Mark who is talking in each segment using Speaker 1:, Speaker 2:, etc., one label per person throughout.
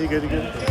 Speaker 1: good, you good.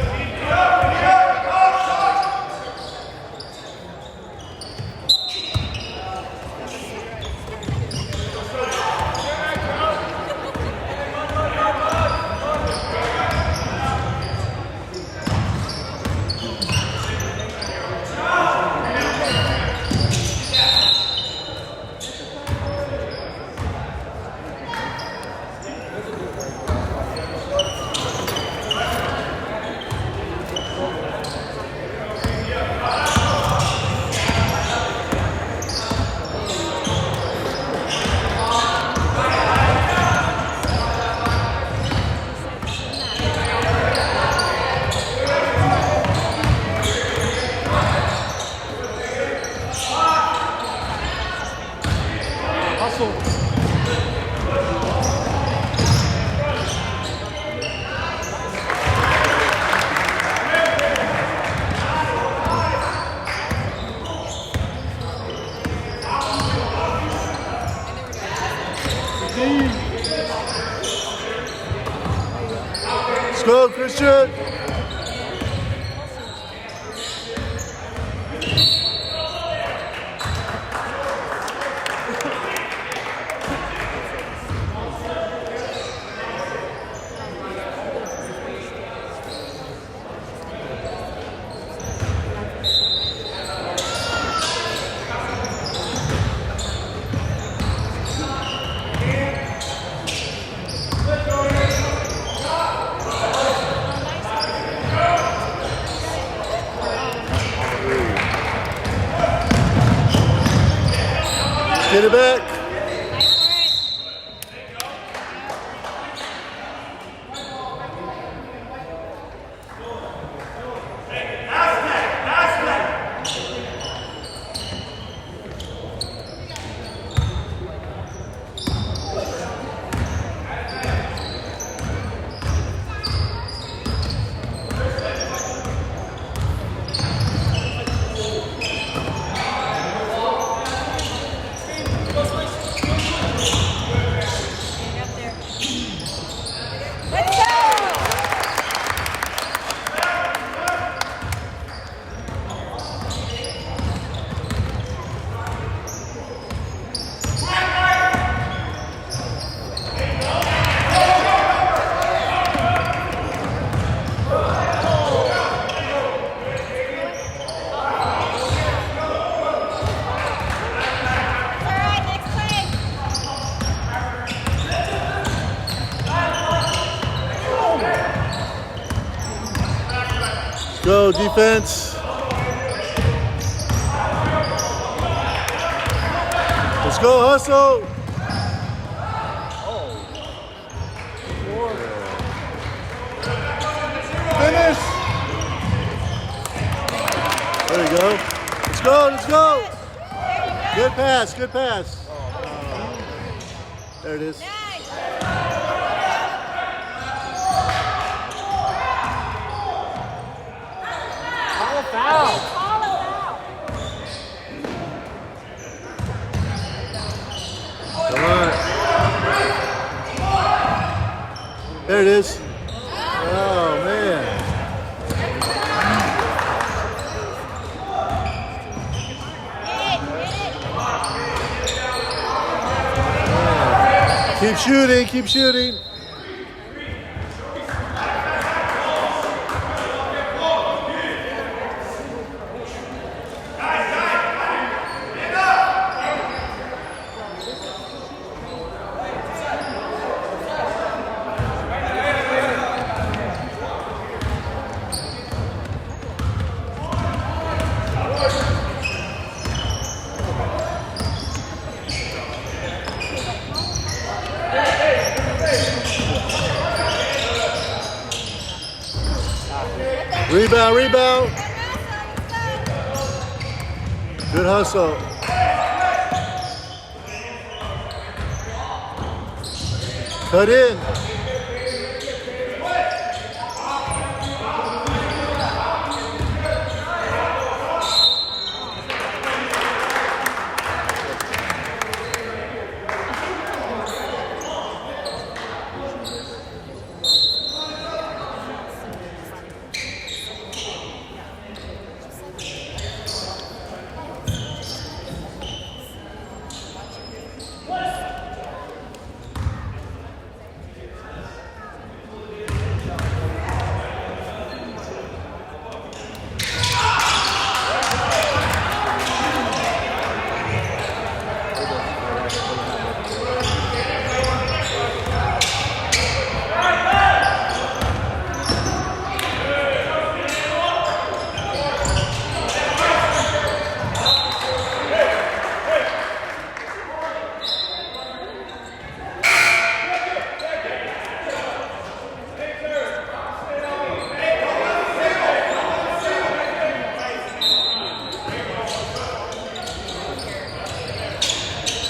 Speaker 1: Let's go, Christian. Get it back. Go, defense. Let's go, hustle. Finish. There you go. Let's go, let's go. Good pass, good pass. There it is.
Speaker 2: Foul.
Speaker 1: Come on. There it is. Oh, man. Keep shooting, keep shooting. Rebound, rebound. Good hustle. Cut in.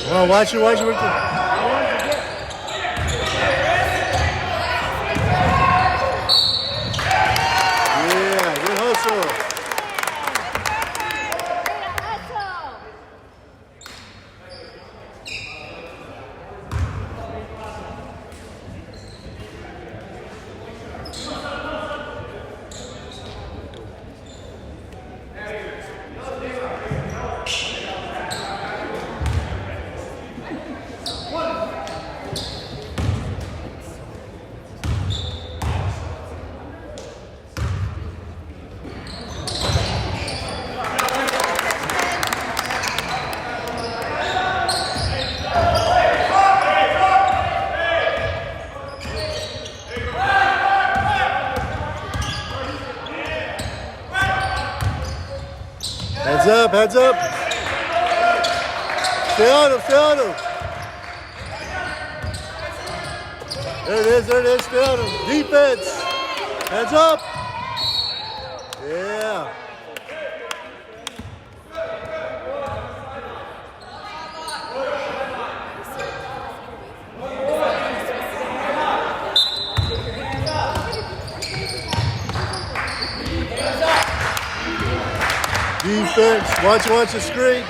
Speaker 1: Come on, watch it, watch it. Yeah, good hustle. Heads up, heads up. Stay on him, stay on him. There it is, stay on him. Defense. Heads up. Yeah. Defense. Watch the screen.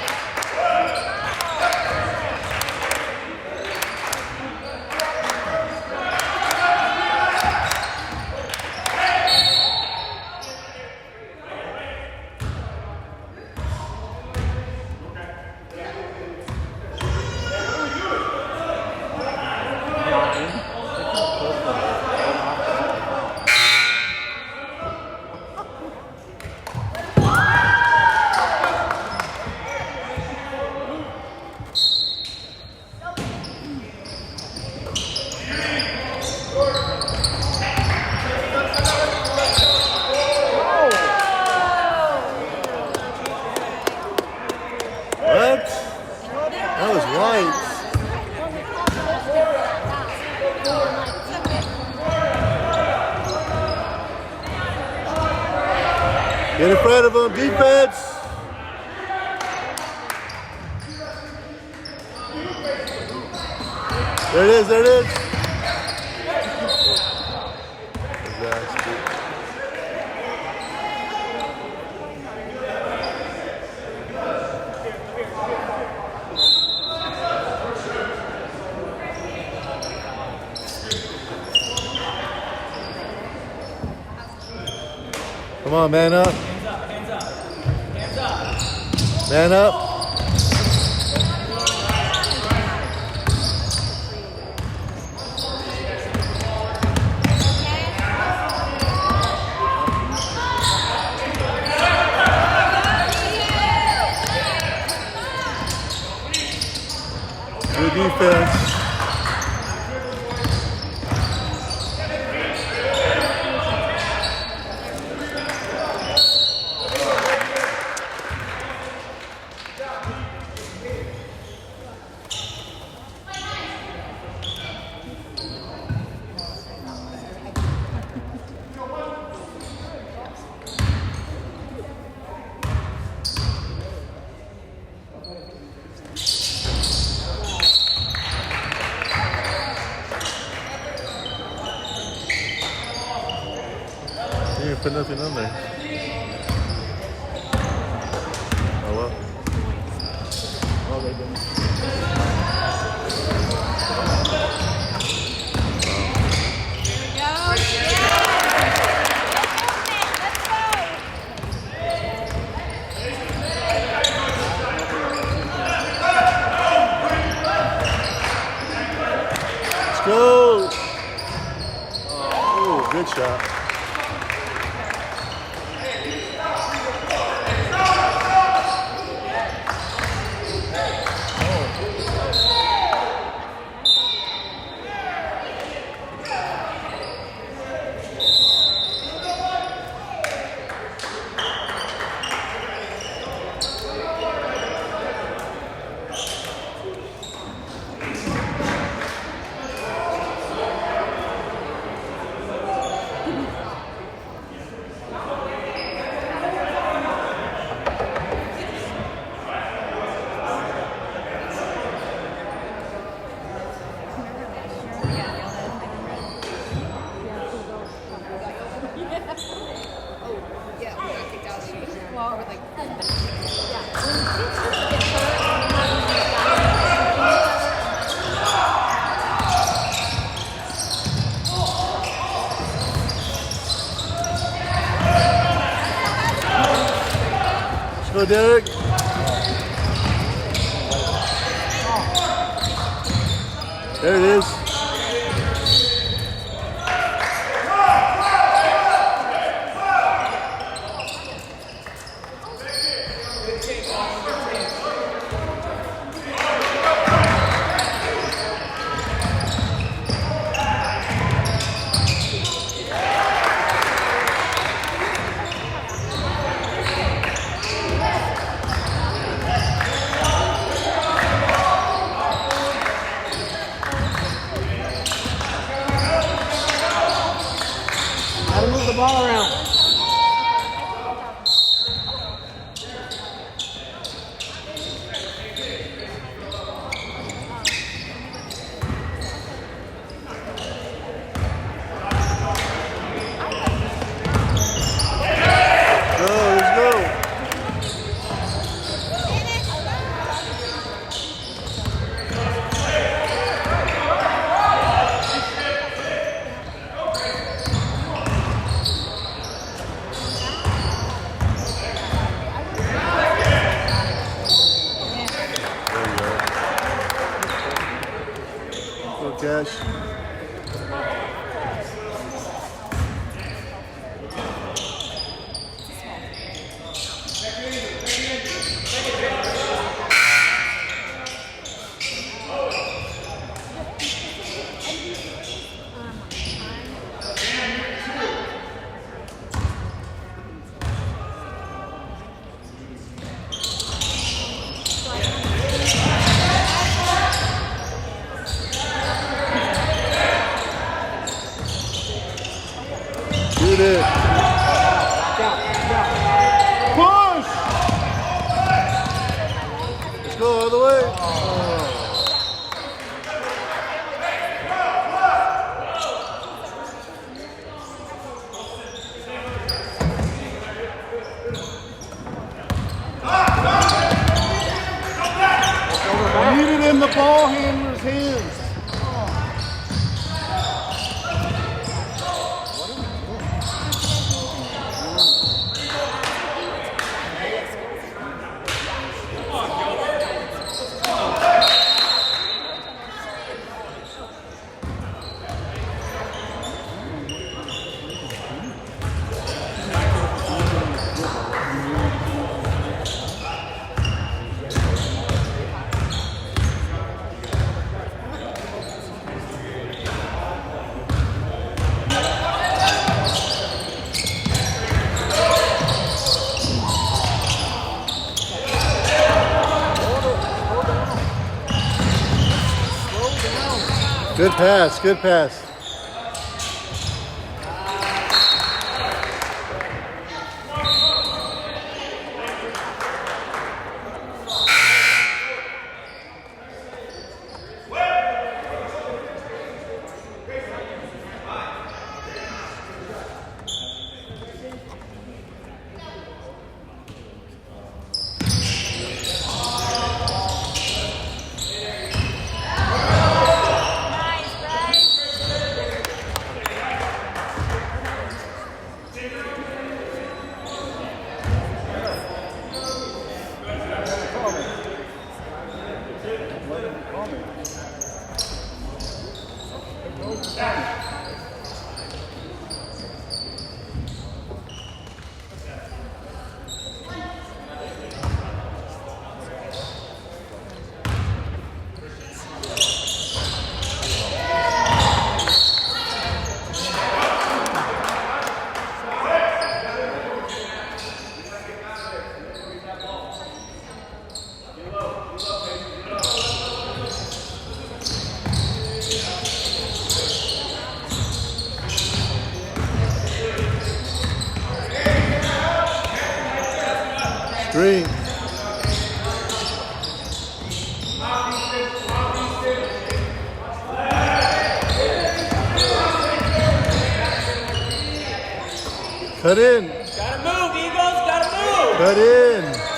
Speaker 1: What? That was white. Get in front of him, defense. There it is, there it is. Come on, man up. Man up. Good defense. You didn't put nothing on there. Oh well. Oh, they didn't. Let's go. Oh, good shot. Go, Derek. There it is.
Speaker 2: Gotta move the ball around.
Speaker 1: Go, let's go. Go, Cash. Shoot it. Push! Let's go all the way. I needed him the ball handler's hands. Good pass, good pass. Screen. Cut in.
Speaker 2: Gotta move, Eagles. Gotta move.
Speaker 1: Cut in.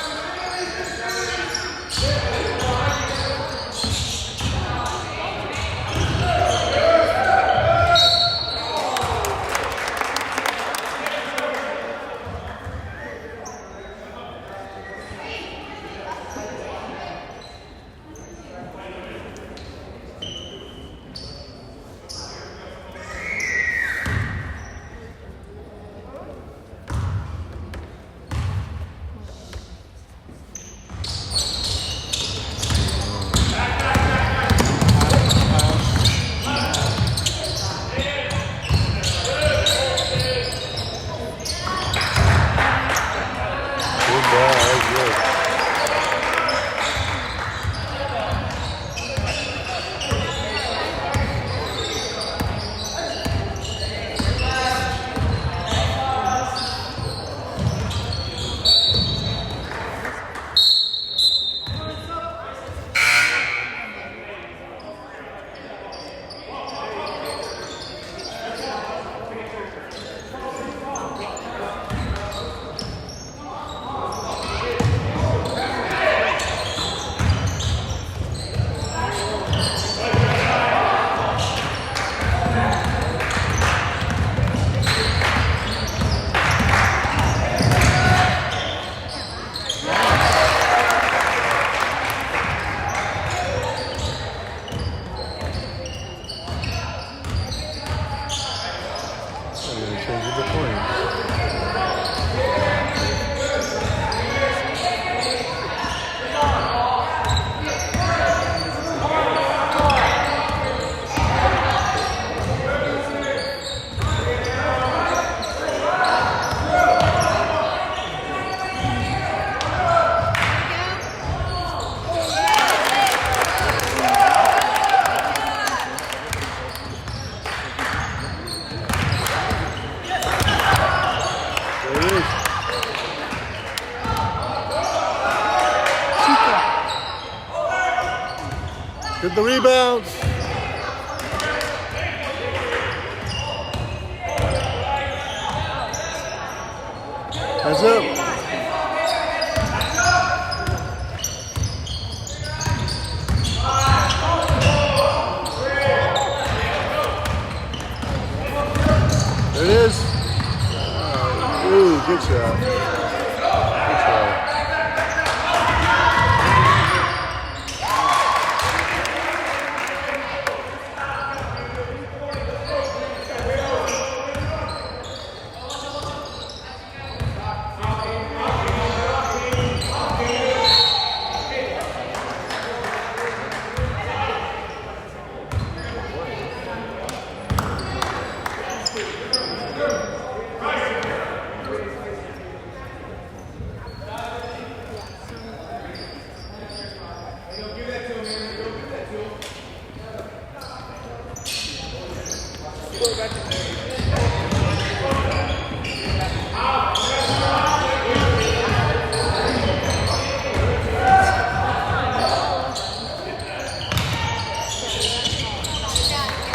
Speaker 1: Get the rebounds. Hands up. There it is. Ooh, good shot. Good shot.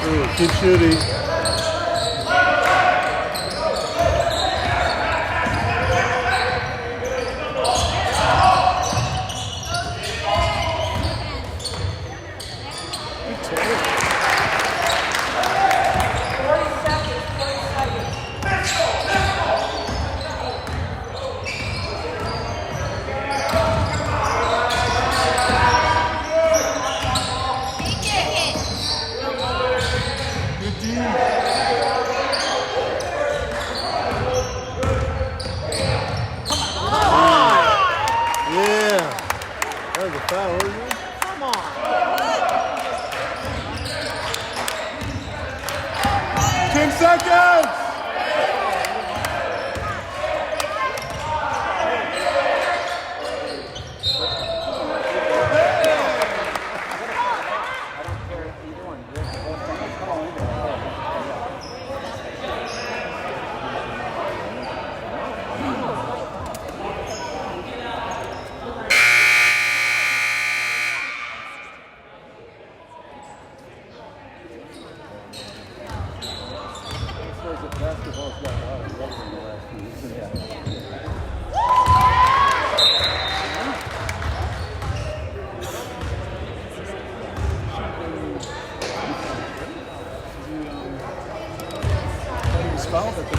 Speaker 1: Ooh, keep shooting. Yeah. That was a foul, wasn't it?
Speaker 2: Come on.
Speaker 1: 10 seconds!
Speaker 3: Basketball's got a lot of rubber in the last few weeks. He was fouled at the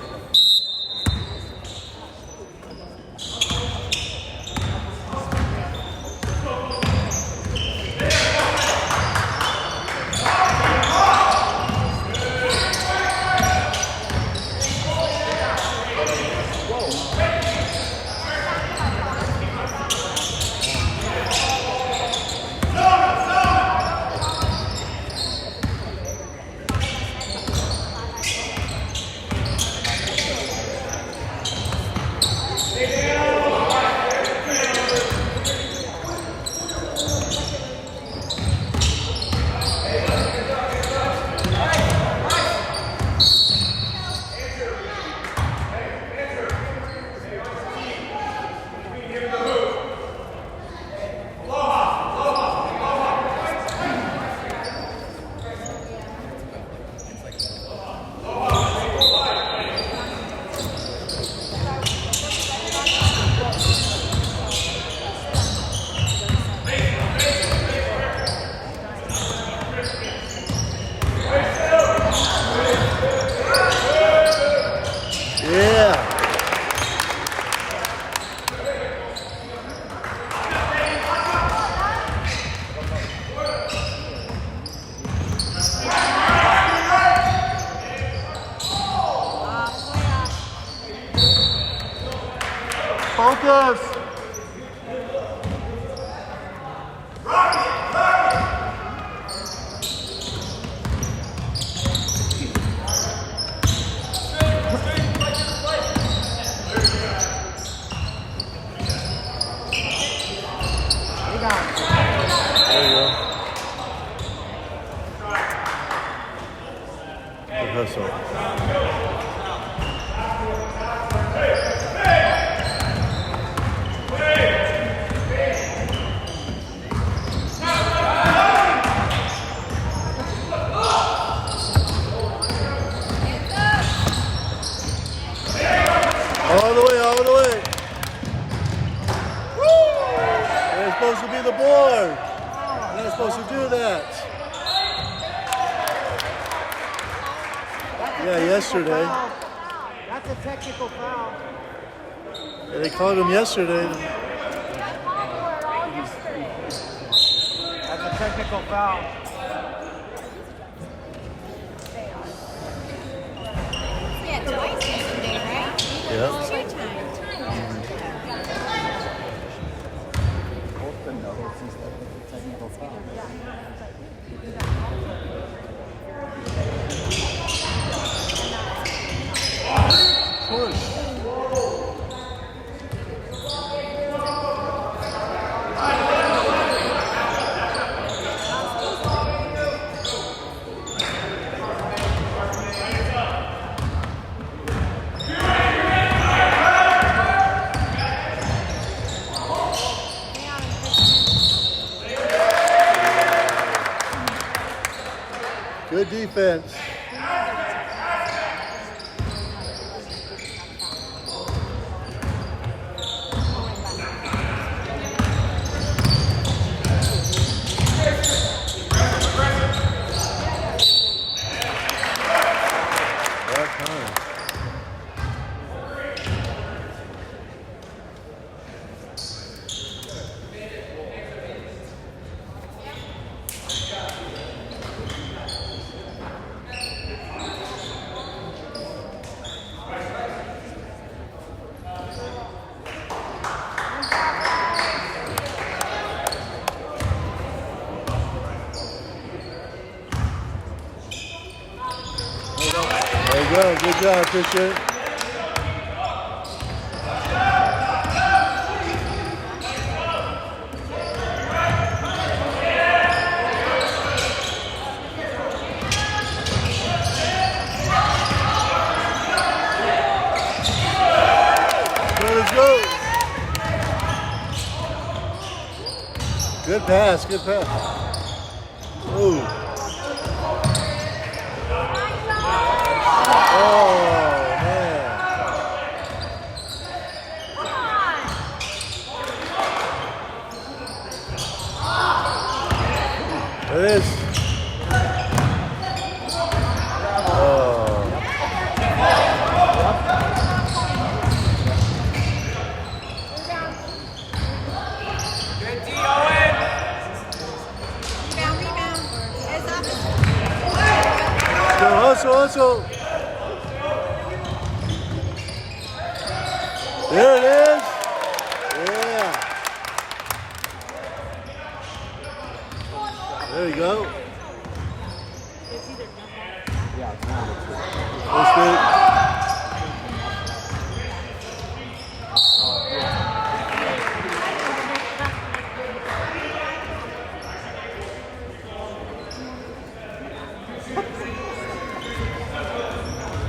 Speaker 1: Focus! There you go. Good hustle. supposed to do that. Yeah, yesterday.
Speaker 2: That's a technical foul.
Speaker 1: Yeah, they called him yesterday.
Speaker 2: That's a technical foul.
Speaker 4: Yeah, twice yesterday, right?
Speaker 1: Yep.
Speaker 4: Two times.
Speaker 3: Both the notes and stuff, it's a technical foul. Push.
Speaker 1: Good defense. That time. There you go. Good job, Fisher. Let's go. Good pass. Good pass. Ooh. Oh, man. It is. Oh.
Speaker 2: Good D, Owen.
Speaker 4: Rebound. It's up.
Speaker 1: Go, hustle. There it is. Yeah. There you go.
Speaker 3: Yeah, it's not.
Speaker 1: That's good.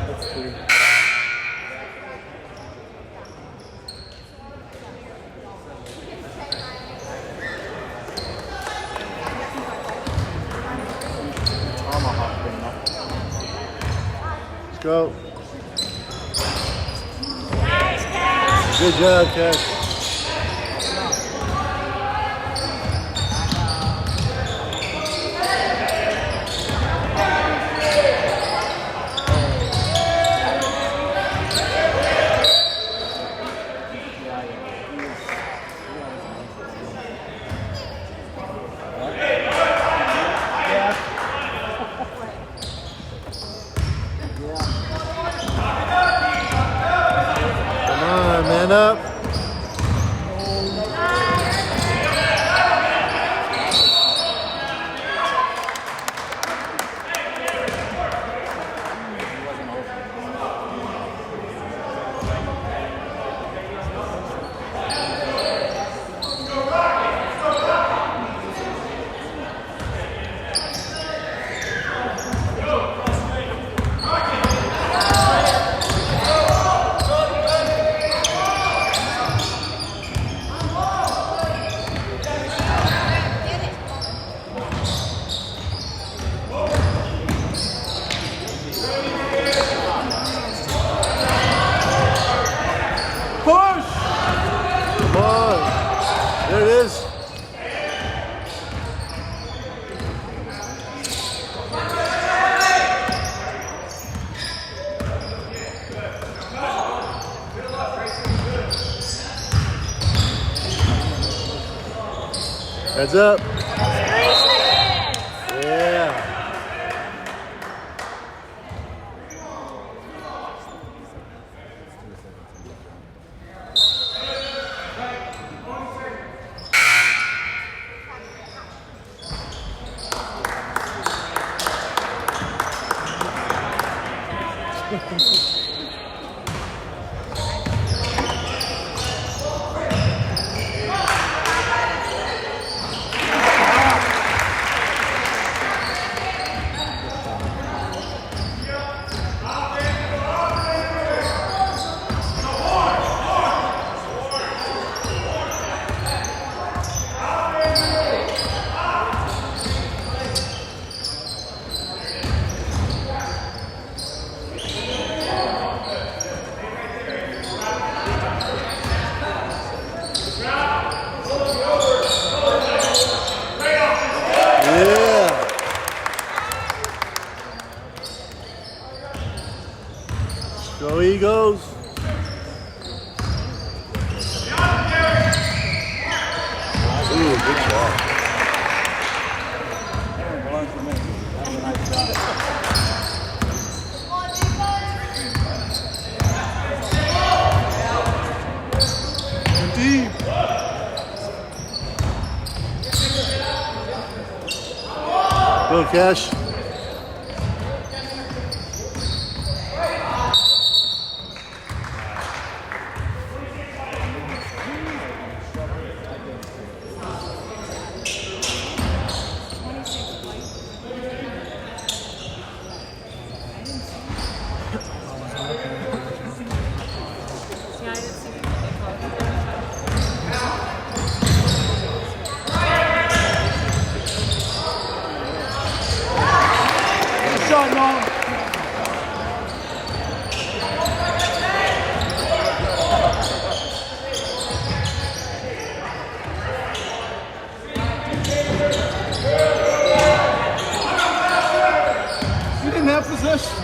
Speaker 3: That's two. Tomahawk thing up.
Speaker 1: Let's go. Good job, Cash. Come on, man up. Heads up.
Speaker 4: 3 seconds.
Speaker 1: Yeah. Yeah. Go Eagles. Ooh, good shot.
Speaker 3: One for me. That was a nice shot.
Speaker 1: Deep. Go Cash.
Speaker 4: Yeah, I didn't see what they called it.
Speaker 3: Good shot, Nolan. You didn't have possession.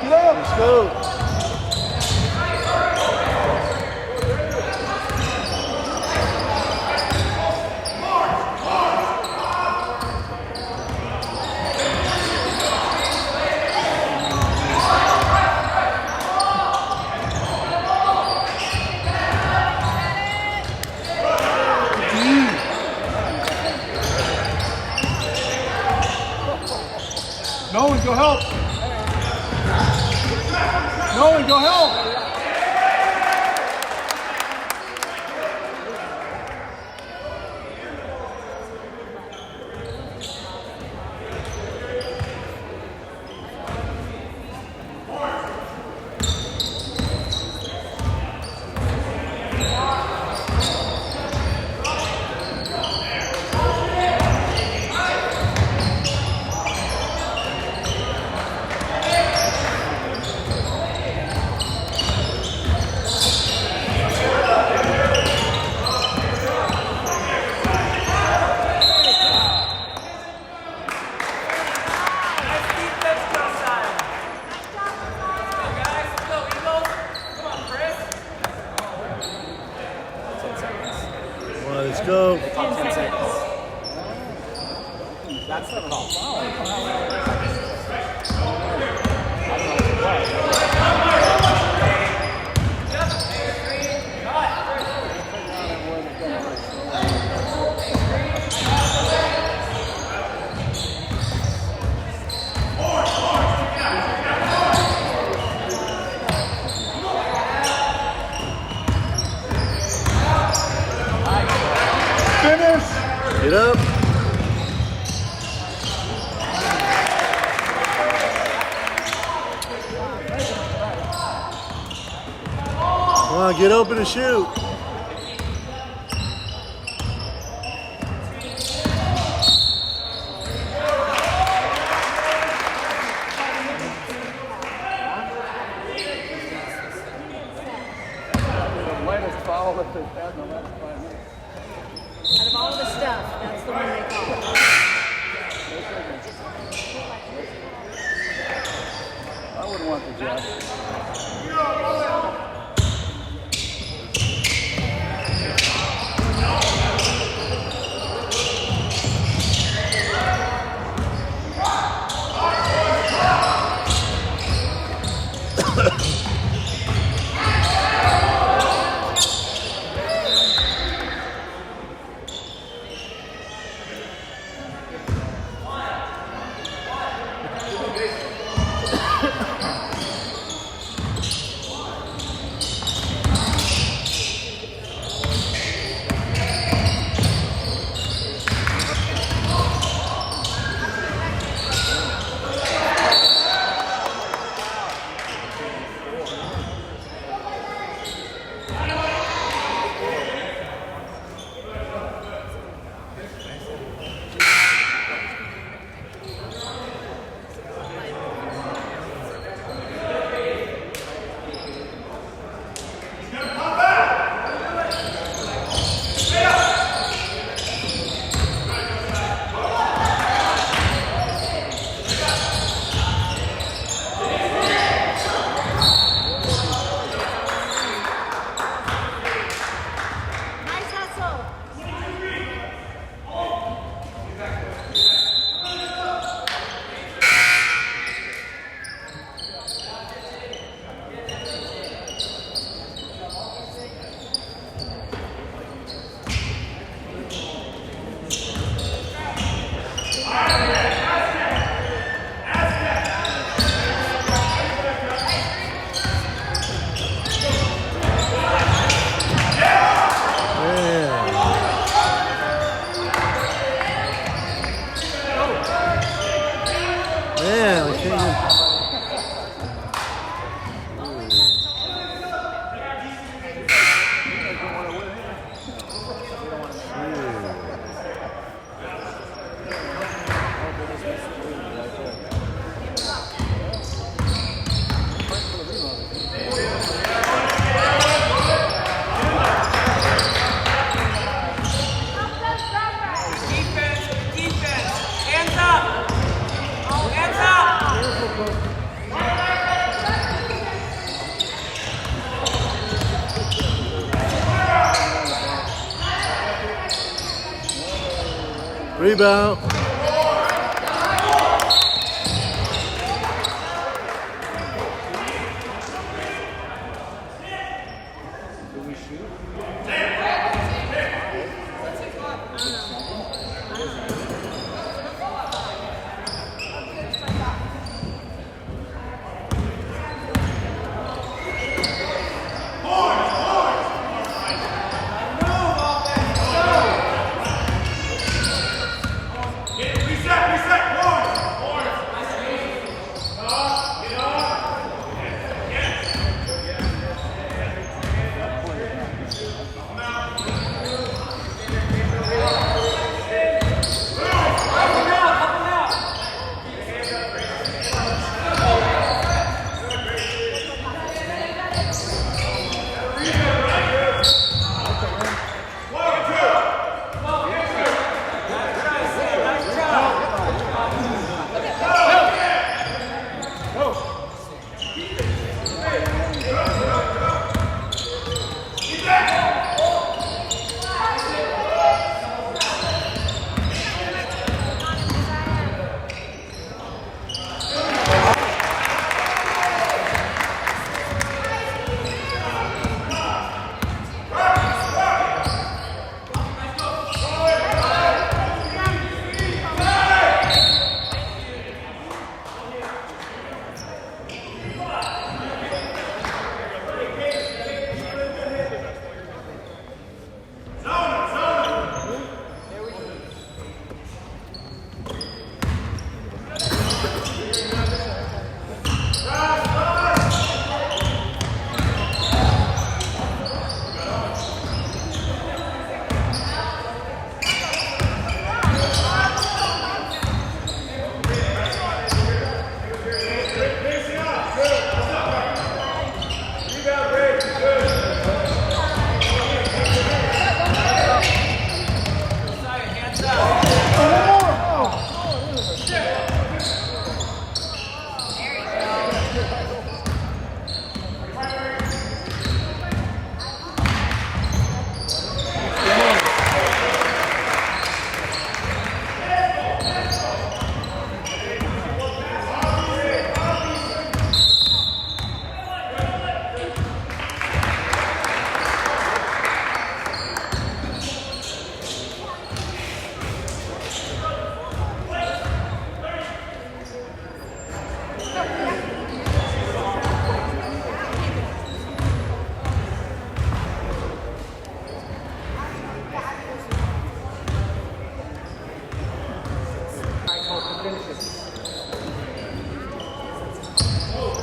Speaker 1: Let's go.
Speaker 3: Nolan, go help. Nolan, go help.
Speaker 1: Let's go.
Speaker 3: Top 10 seconds. That's the call. Finish!
Speaker 1: Get up. Come on, get open and shoot.
Speaker 4: rough. That's the one they call.
Speaker 3: I wouldn't want the job.
Speaker 4: Nice hustle.
Speaker 1: Man, I can't even.
Speaker 2: Defense, defense. Hands up. Hands up.
Speaker 1: Rebound.
Speaker 3: finish it.
Speaker 1: Oh,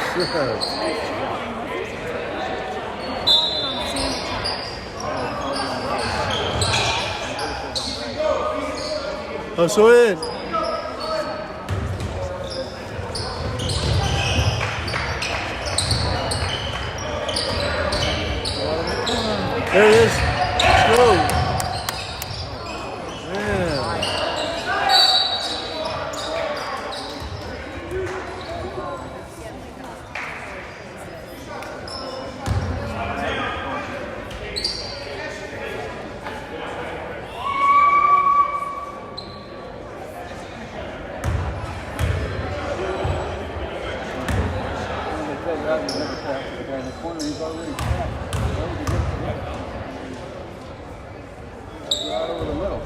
Speaker 1: shit. Oh, so in. There it is. Let's go. Man.
Speaker 3: In the corner, he's already tapped. Right over the middle.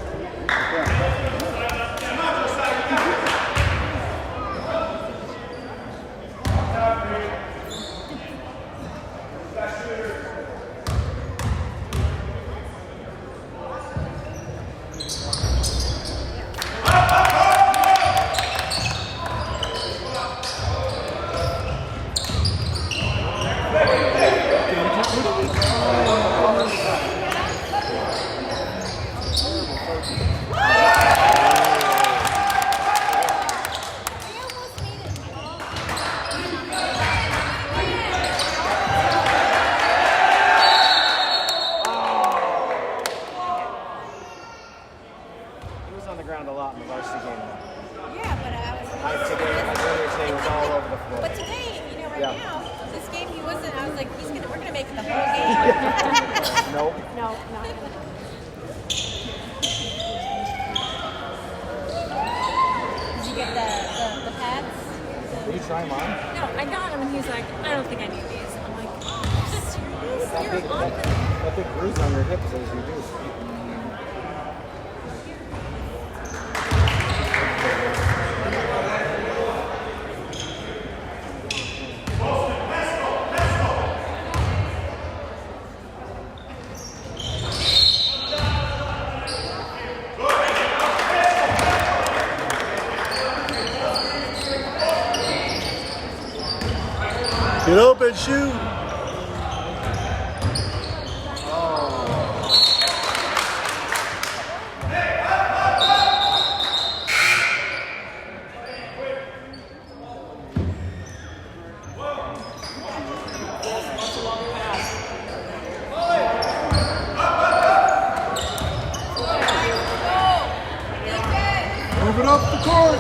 Speaker 5: On the ground a lot in the varsity game.
Speaker 6: Yeah, but I was.
Speaker 5: Today, earlier today, he was all over the floor.
Speaker 6: But today, right
Speaker 5: Yeah.
Speaker 6: now, this game he wasn't. I was like, we're gonna make it the whole game.
Speaker 5: Nope.
Speaker 6: No. Did you get the pads?
Speaker 5: Did you try mine?
Speaker 4: No, I got him and he's like, I don't think I need these. I'm like, oh, serious?
Speaker 5: That
Speaker 4: You're
Speaker 5: big,
Speaker 4: on
Speaker 5: that,
Speaker 4: the...
Speaker 5: that big bruise on your hip is reduced.
Speaker 1: Get open, shoot.
Speaker 3: Move it up the court.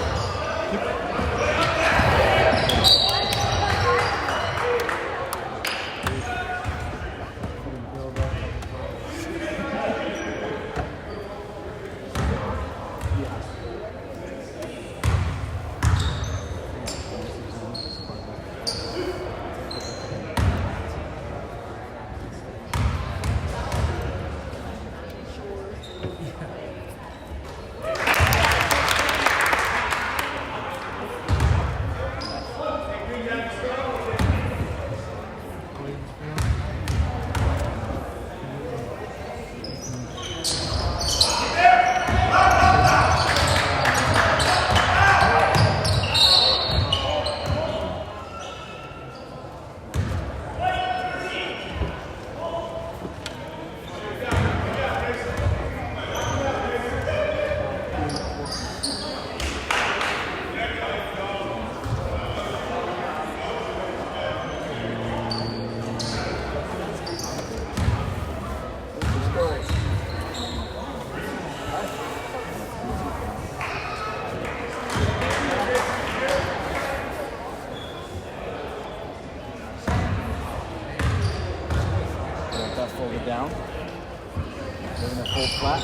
Speaker 5: Folded down. We're going to fold flat.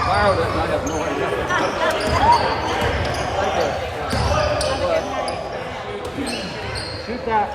Speaker 3: Wow, I have no idea.
Speaker 5: Shoot that.